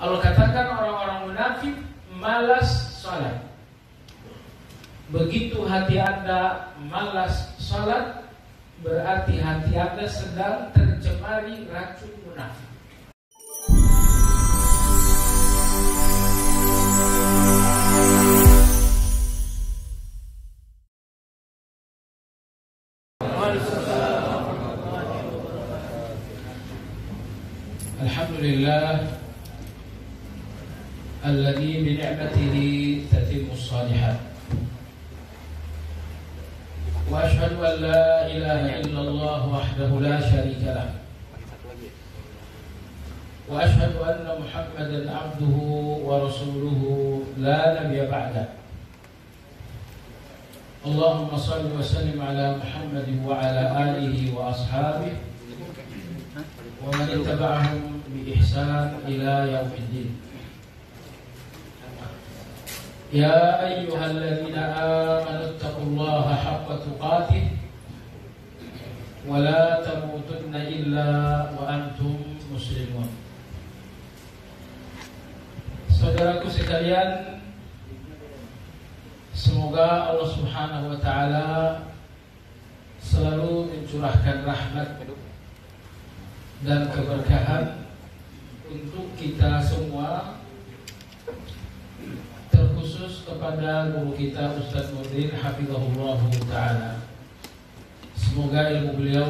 Allah katakan orang-orang munafik malas salat. Begitu hati Anda malas salat, berarti hati Anda sedang tercemari racun munafik. Alhamdulillah alladzi bi ni'matihi tatimmu shalihat. Wa asyhadu an la ilaha illallah wahdahu la syarika lah. Wa asyhadu anna Muhammadan abduhu wa rasuluhu la nabiyya ba'da. Allahumma shalli wa sallim ala Muhammadin wa ala alihi wa ashabihi wa man ittaba'ahum bi ihsan ila yaumiddin. Ya ayyuhalladzina amanu taqullaha haqqa tuqatih wa la tamutunna illa wa antum muslimun. Saudaraku sekalian, semoga Allah Subhanahu wa taala selalu mencurahkan rahmat dan keberkahan untuk kita semua, terkhusus kepada guru kita Ustaz Nurdin hafizahullah taala. Semoga ilmu beliau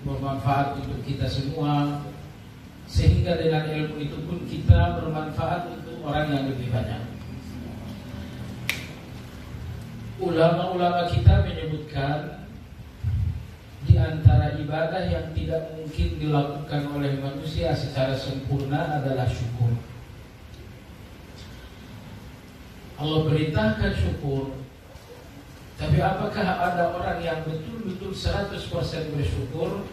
bermanfaat untuk kita semua, sehingga dengan ilmu itu pun kita bermanfaat untuk orang yang lebih banyak. Ulama-ulama kita menyebutkan di antara ibadah yang tidak mungkin dilakukan oleh manusia secara sempurna adalah syukur. Allah perintahkan syukur, tapi apakah ada orang yang betul-betul 100% bersyukur?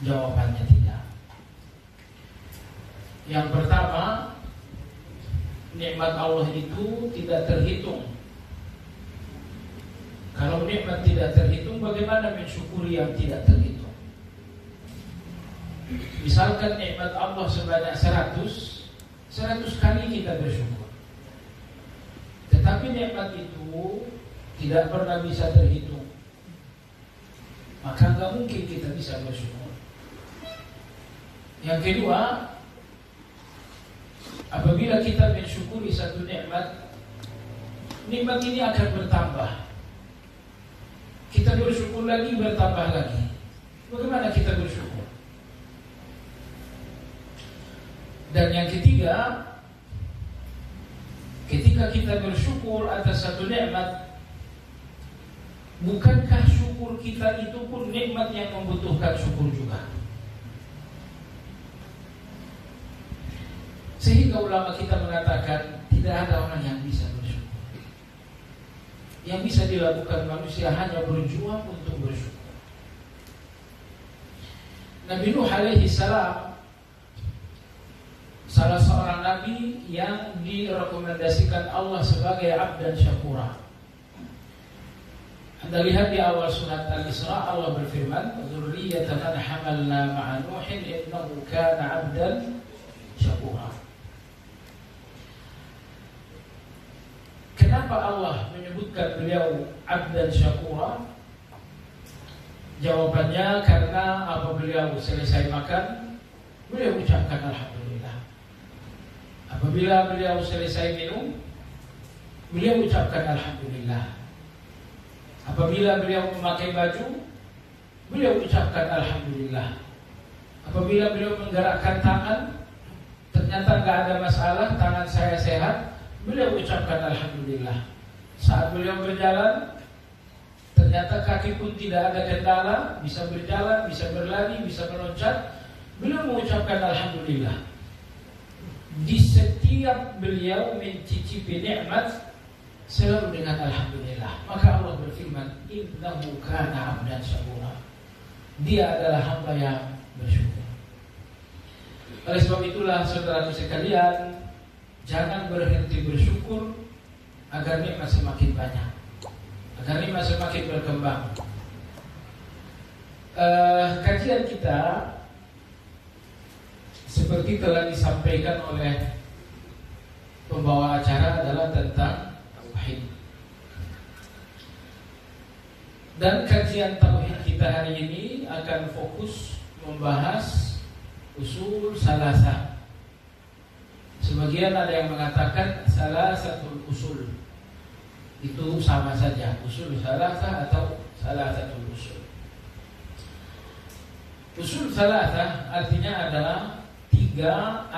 Jawabannya tidak. Yang pertama, nikmat Allah itu tidak terhitung. Kalau nikmat tidak terhitung, bagaimana mensyukuri yang tidak terhitung? Misalkan nikmat Allah sebanyak 100 kali kita bersyukur. Tetapi nikmat itu tidak pernah bisa terhitung, maka nggak mungkin kita bisa bersyukur. Yang kedua, apabila kita mensyukuri satu nikmat ini akan bertambah. Kita bersyukur lagi, bertambah lagi. Bagaimana kita bersyukur? Dan yang ketiga, ketika kita bersyukur atas satu nikmat, bukankah syukur kita itu pun nikmat yang membutuhkan syukur juga? Sehingga ulama kita mengatakan tidak ada orang yang bisa bersyukur. Yang bisa dilakukan manusia hanya berjuang untuk bersyukur. Nabi Nuh alaihi salam salah seorang nabi yang direkomendasikan Allah sebagai abdan syakura. Anda lihat di awal surat Al-Isra, Allah berfirman, "Dzurriyyatan man hamalna ma'a Nuhin innahu kana 'abdan syakura." Kenapa Allah menyebutkan beliau abdan syakura? Jawabannya karena apabila beliau selesai makan, beliau ucapkan alhamdulillah. Apabila beliau selesai minum, beliau ucapkan alhamdulillah. Apabila beliau memakai baju, beliau ucapkan alhamdulillah. Apabila beliau menggerakkan tangan, ternyata nggak ada masalah, tangan saya sehat, beliau ucapkan alhamdulillah. Saat beliau berjalan, ternyata kaki pun tidak ada kendala, bisa berjalan, bisa berlari, bisa meloncat, beliau mengucapkan alhamdulillah. Di setiap beliau mencicipi nikmat, selalu dengan alhamdulillah. Maka Allah berfirman, innahu kana 'abdan syakura. Dia adalah hamba yang bersyukur. Oleh sebab itulah saudara sekalian, jangan berhenti bersyukur agar nikmat semakin banyak, agar nikmat semakin berkembang. Kajian kita seperti telah disampaikan oleh pembawa acara adalah tentang tauhid. Dan kajian tauhid kita hari ini akan fokus membahas usul salasah. Sebagian ada yang mengatakan salah satu usul itu sama saja, usul salasah atau salah satu usul. Usul salasah artinya adalah 3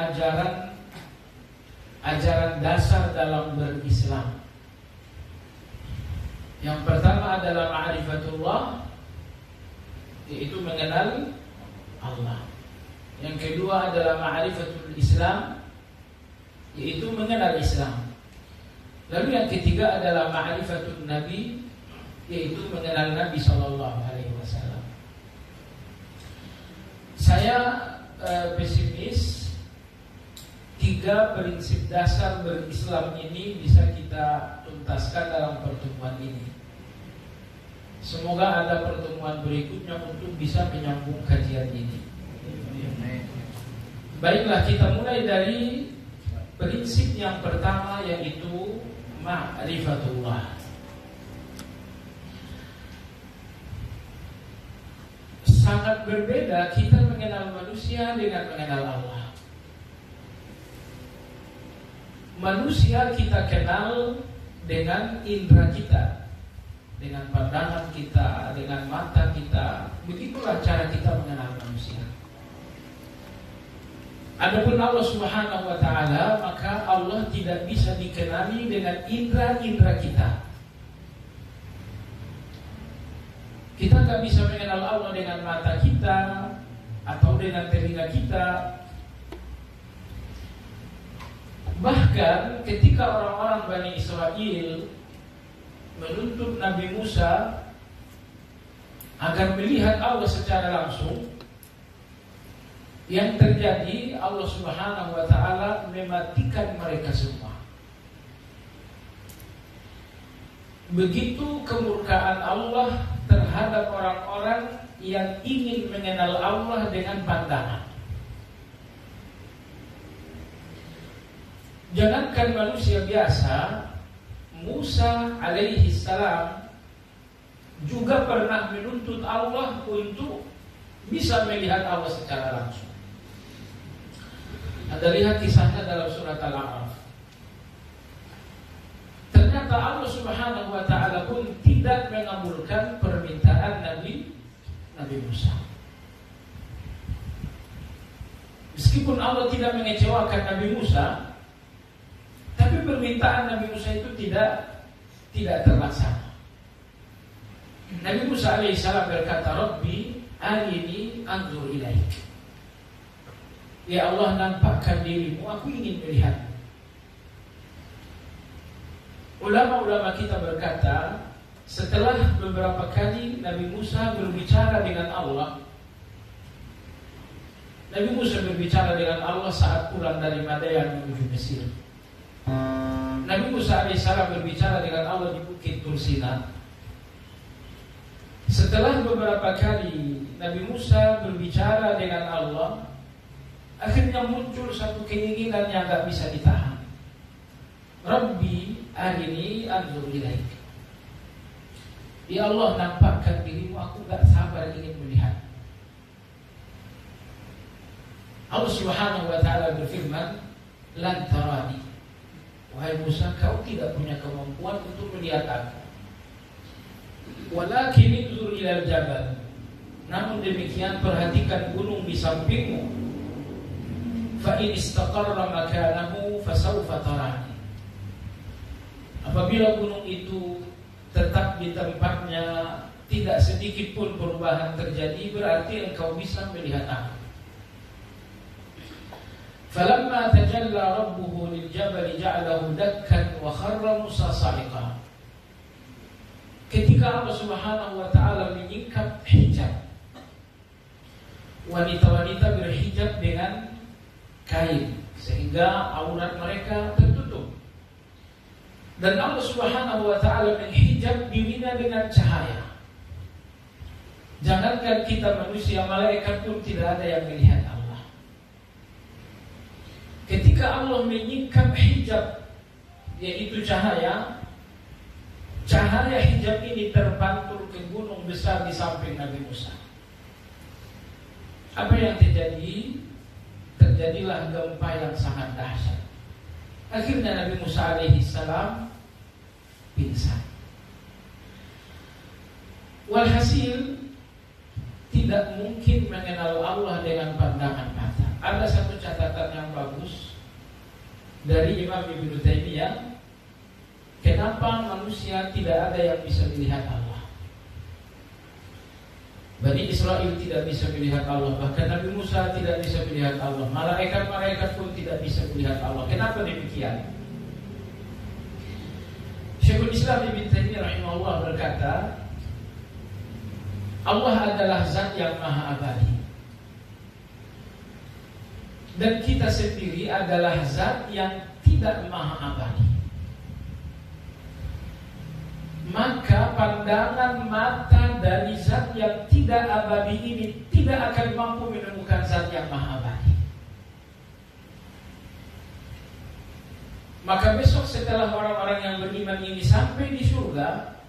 ajaran dasar dalam berislam. Yang pertama adalah ma'rifatullah, yaitu mengenal Allah. Yang kedua adalah ma'rifatul Islam, yaitu mengenal Islam. Lalu yang ketiga adalah ma'rifatul Nabi, yaitu mengenal Nabi SAW. Saya pesimis 3 prinsip dasar berislam ini bisa kita tuntaskan dalam pertemuan ini. Semoga ada pertemuan berikutnya untuk bisa menyambung kajian ini. Baiklah, kita mulai dari prinsip yang pertama, yaitu ma'rifatullah. Sangat berbeda kita mengenal manusia dengan mengenal Allah. Manusia kita kenal dengan indera kita, dengan pandangan kita, dengan mata kita. Begitulah cara kita mengenal manusia. Adapun Allah Subhanahu wa taala, maka Allah tidak bisa dikenali dengan indera-indera kita. Kita nggak bisa mengenal Allah dengan mata kita atau dengan telinga kita. Bahkan ketika orang-orang Bani Israel menuntut Nabi Musa agar melihat Allah secara langsung, yang terjadi Allah Subhanahu wa taala mematikan mereka semua. Begitu kemurkaan Allah terhadap orang-orang yang ingin mengenal Allah dengan pandangan. Jangankan manusia biasa, Musa alaihi salam juga pernah menuntut Allah untuk bisa melihat Allah secara langsung. Anda lihat kisahnya dalam surat Al-A'raf. Ternyata Allah Subhanahu wa taala pun tidak mengabulkan permintaan Nabi Musa. Meskipun Allah tidak mengecewakan Nabi Musa, tapi permintaan Nabi Musa itu tidak terlaksana. Nabi Musa alaihissalam berkata, Rabbi arini anzur ilaik. Ya Allah, nampakkan dirimu, aku ingin melihatmu. Ulama-ulama kita berkata, setelah beberapa kali Nabi Musa berbicara dengan Allah, Nabi Musa berbicara dengan Allah saat pulang dari Madian menuju Mesir. Nabi Musa alaihissalam berbicara dengan Allah di Bukit Tursina. Setelah beberapa kali Nabi Musa berbicara dengan Allah, akhirnya muncul satu keinginan yang tak bisa ditahan. Rabbi arini anzur ilaik. Ya Allah, nampakkan dirimu, aku gak sabar ingin melihat. Allah Subhanahu wa taala berfirman, lan tarani. Wahai Musa, kau tidak punya kemampuan untuk melihat aku. Walakin inzur ilal jabal. Namun demikian, perhatikan gunung di sampingmu. Fa in istaqarra makanahu fasawfa tarani. Apabila gunung itu tetap di tempatnya, tidak sedikit pun perubahan terjadi, berarti engkau bisa melihat aku. Falamma tajalla rabbuhu liljabali ja'alahu dakkan wa kharra Musa sa'iqa. Ketika Allah Subhanahu wa taala menyingkap hijab, wanita-wanita berhijab dengan kain sehingga aurat mereka tertutup. Dan Allah Subhanahu wa taala menghijab dirinya dengan cahaya. Jangankan kita manusia, malaikat pun tidak ada yang melihat Allah. ketika Allah menyingkap hijab, yaitu cahaya hijab ini terpantul ke gunung besar di samping Nabi Musa. Apa yang terjadi? Terjadilah gempa yang sangat dahsyat. Akhirnya Nabi Musa alaihi salam pingsan. Walhasil, tidak mungkin mengenal Allah dengan pandangan mata. Ada satu catatan yang bagus dari Imam Ibnu Taimiyah, kenapa manusia tidak ada yang bisa melihat Allah. Bani Israel tidak bisa melihat Allah, bahkan Nabi Musa tidak bisa melihat Allah, malaikat-malaikat pun tidak bisa melihat Allah. Kenapa demikian? Syekhul Islam Ibnu Taimiyah rahimahullah berkata, Allah adalah zat yang maha abadi, dan kita sendiri adalah zat yang tidak maha abadi. Maka pandangan mata dari zat yang tidak abadi ini tidak akan mampu menemukan zat yang maha abadi. Maka besok setelah orang-orang yang beriman ini sampai di surga,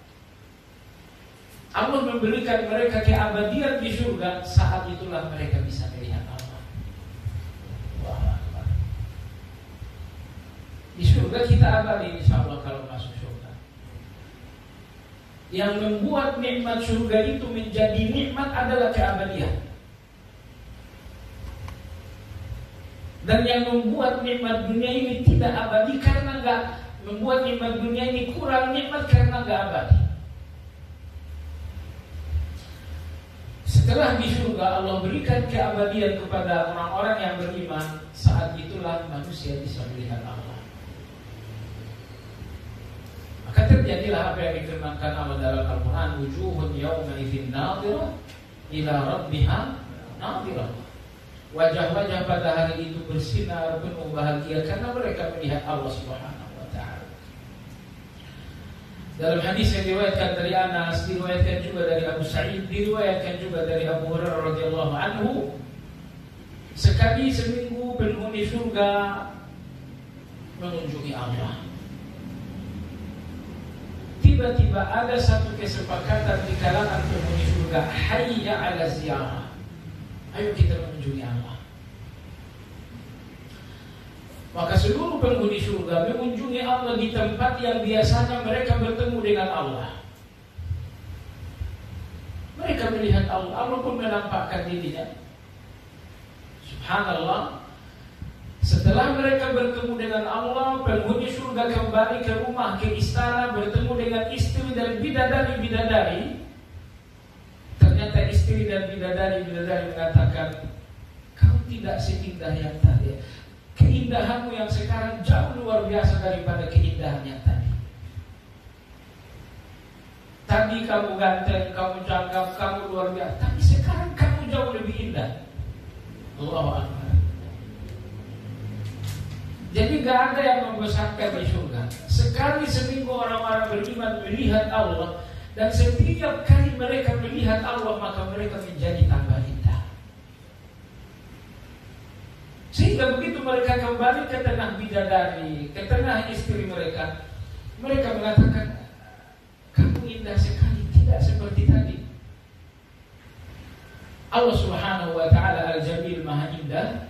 Allah memberikan mereka keabadian di surga. Saat itulah mereka bisa melihat Allah. Wah, di surga kita abadi insya Allah kalau masuk surga. Yang membuat nikmat surga itu menjadi nikmat adalah keabadian. Dan yang membuat nikmat dunia ini tidak abadi karena membuat nikmat dunia ini kurang nikmat karena enggak abadi. Setelah di surga Allah berikan keabadian kepada orang-orang yang beriman, saat itulah manusia bisa melihat Allah. Maka terjadilah apa yang difirmankan Allah dalam Al-Quran, wujuhun yawma idzin nadhirah ila rabbiha nadhirah. Wajah-wajah pada hari itu bersinar penuh bahagia karena mereka melihat Allah Subhanahu wa ta'ala. Dalam hadis yang diriwayatkan dari Anas, diriwayatkan juga dari Abu Sa'id, diriwayatkan juga dari Abu Hurairah radhiyallahu anhu, sekali seminggu penghuni surga mengunjungi Allah. Tiba-tiba ada satu kesepakatan di kalangan penghuni surga, hayya 'ala ziyarah. Ayo kita mengunjungi Allah. Maka seluruh penghuni surga mengunjungi Allah di tempat yang biasanya mereka bertemu dengan Allah. Mereka melihat Allah, Allah pun menampakkan dirinya. Subhanallah. Setelah mereka bertemu dengan Allah, penghuni surga kembali ke rumah, ke istana, bertemu dengan istri dan bidadari-bidadari. Ternyata istri dan bidadari-bidadari mengatakan, kau tidak seindah yang tadi. Keindahanmu yang sekarang jauh luar biasa daripada keindahan yang tadi. Tadi kamu ganteng, kamu cakep, kamu luar biasa. Tapi sekarang kamu jauh lebih indah. Allahu Akbar. Jadi gak ada yang membosankan di surga. Sekali seminggu orang-orang beriman melihat Allah, dan setiap kali mereka melihat Allah maka mereka menjadi tambah indah. Sehingga begitu mereka kembali ke tengah bidadari, ke tengah istri mereka, mereka mengatakan, kamu indah sekali, tidak seperti tadi. Allah Subhanahu wa ta'ala Al-Jamil Maha Indah.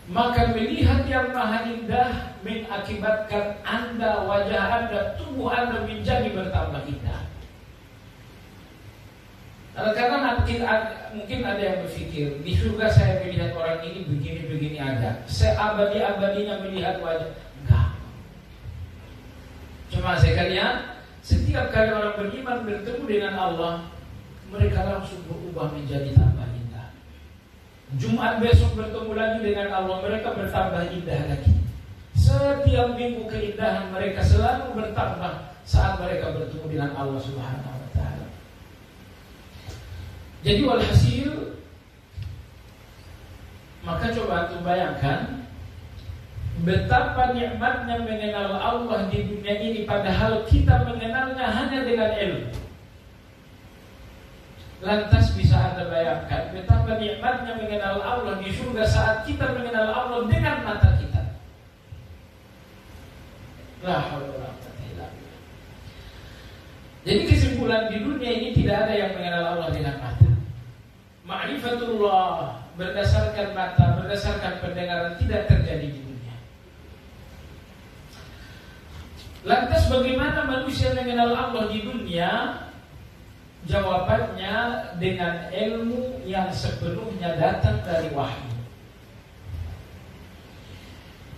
Maka melihat yang maha indah mengakibatkan Anda, wajah Anda, tubuh Anda menjadi bertambah indah. Karena mungkin ada yang berpikir, di surga saya melihat orang ini begini-begini aja, seabadi-abadinya melihat wajah. Enggak. Cuma sekalian, setiap kali orang beriman bertemu dengan Allah, mereka langsung berubah menjadi tambah indah. Jumat besok bertemu lagi dengan Allah, mereka bertambah indah lagi. Setiap minggu keindahan mereka selalu bertambah saat mereka bertemu dengan Allah Subhanahu wa ta'ala. Jadi walhasil, maka coba antum bayangkan betapa nikmatnya mengenal Allah di dunia ini, padahal kita mengenalnya hanya dengan ilmu. Lantas bisa Anda bayangkan betapa nikmatnya mengenal Allah di surga saat kita mengenal Allah dengan mata kita. La haula wala quwwata illa billah. Jadi kesimpulan di dunia ini tidak ada yang mengenal Allah dengan mata. Ma'rifatullah berdasarkan mata, berdasarkan pendengaran tidak terjadi di dunia. Lantas bagaimana manusia mengenal Allah di dunia? Jawabannya dengan ilmu yang sepenuhnya datang dari wahyu.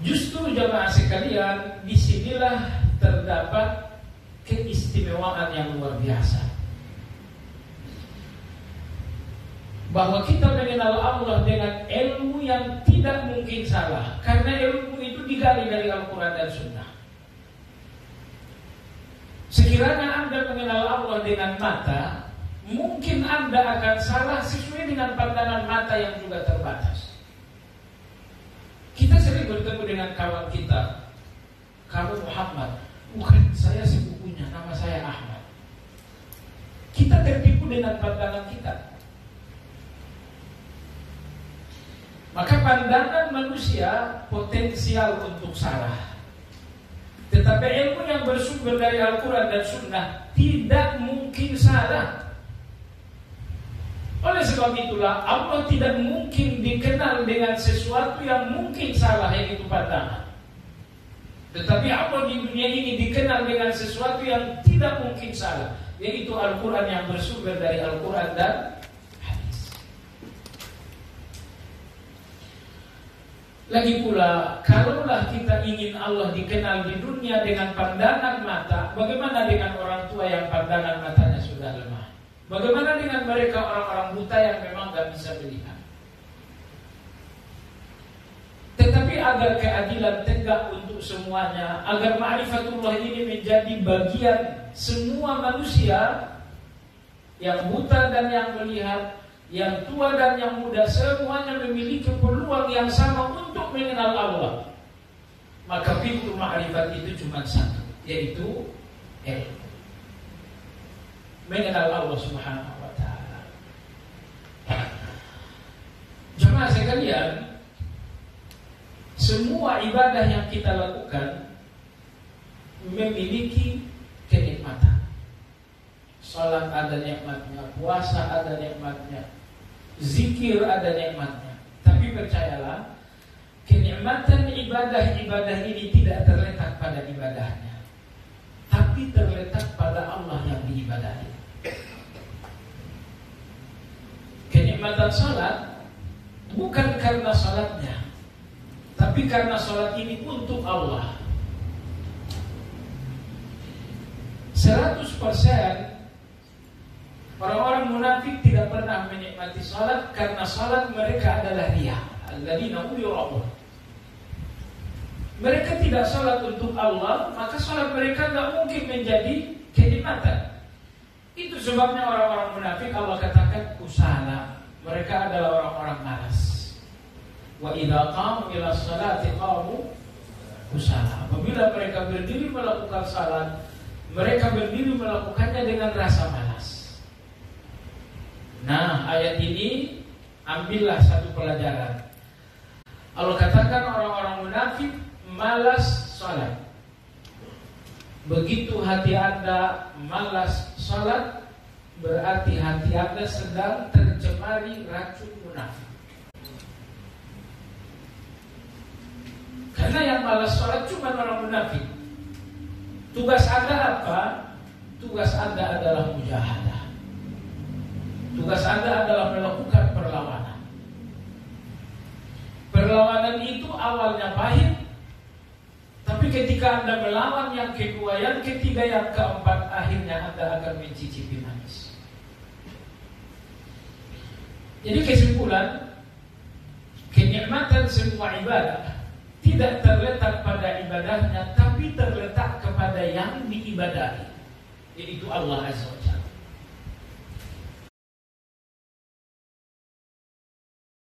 Justru jamaah sekalian, disinilah terdapat keistimewaan yang luar biasa. Bahwa kita mengenal Allah dengan ilmu yang tidak mungkin salah, karena ilmu itu digali dari Al-Quran dan Sunnah. Sekiranya Anda mengenal Allah dengan mata, mungkin Anda akan salah sesuai dengan pandangan mata yang juga terbatas. Kita sering bertemu dengan kawan kita, kamu Muhammad, bukan, saya sepupunya, nama saya Ahmad. Kita tertipu dengan pandangan kita. Maka pandangan manusia potensial untuk salah. Tetapi ilmu yang bersumber dari Al-Quran dan Sunnah tidak mungkin salah. Oleh sebab itulah Allah tidak mungkin dikenal dengan sesuatu yang mungkin salah, yaitu pandangan. Tetapi Allah di dunia ini dikenal dengan sesuatu yang tidak mungkin salah, yaitu Al-Quran yang bersumber dari Al-Quran dan hadis. Lagi pula, kalaulah kita ingin Allah dikenal di dunia dengan pandangan mata, bagaimana dengan orang tua yang pandangan matanya sudah lemah? Bagaimana dengan mereka orang-orang buta yang memang gak bisa melihat? Tetapi agar keadilan tegak untuk semuanya, agar ma'rifatullah ini menjadi bagian semua manusia, yang buta dan yang melihat, yang tua dan yang muda, semuanya memiliki peluang yang sama untuk mengenal Allah. Maka pintu ma'rifat itu cuma satu, yaitu ilmu. Mengenal Allah Subhanahu wa ta'ala. Jemaah sekalian, semua ibadah yang kita lakukan memiliki kenikmatan. Salat ada nikmatnya, puasa ada nikmatnya, zikir ada nikmatnya. Tapi percayalah, kenikmatan ibadah-ibadah ini tidak terletak pada ibadahnya, tapi terletak pada Allah yang diibadahi. Kenikmatan salat bukan karena salatnya, tapi karena salat ini untuk Allah. 100% orang-orang munafik tidak pernah menikmati salat karena salat mereka adalah riya. Alladzina hum yura'un. Mereka tidak salat untuk Allah, maka salat mereka tidak mungkin menjadi kenikmatan. Itu sebabnya orang-orang munafik Allah katakan kusala. Mereka adalah orang-orang malas. Wa idza qamu ila sholati qamu kusala. Apabila mereka berdiri melakukan salat, mereka berdiri melakukannya dengan rasa malas. Nah, ayat ini ambillah satu pelajaran. Allah katakan orang-orang munafik malas salat. Begitu hati Anda malas salat, berarti hati Anda sedang tercemari racun munafik. Karena yang malas salat cuma orang munafik. Tugas Anda apa? Tugas Anda adalah mujahadah. Tugas Anda adalah melakukan perlawanan. Perlawanan itu awalnya pahit, tapi ketika Anda melawan yang kedua, yang ketiga, yang keempat, akhirnya Anda akan mencicipi manis. Jadi kesimpulan, kenikmatan semua ibadah tidak terletak pada ibadahnya, tapi terletak kepada yang diibadahi, yaitu Allah Azza wa Jalla.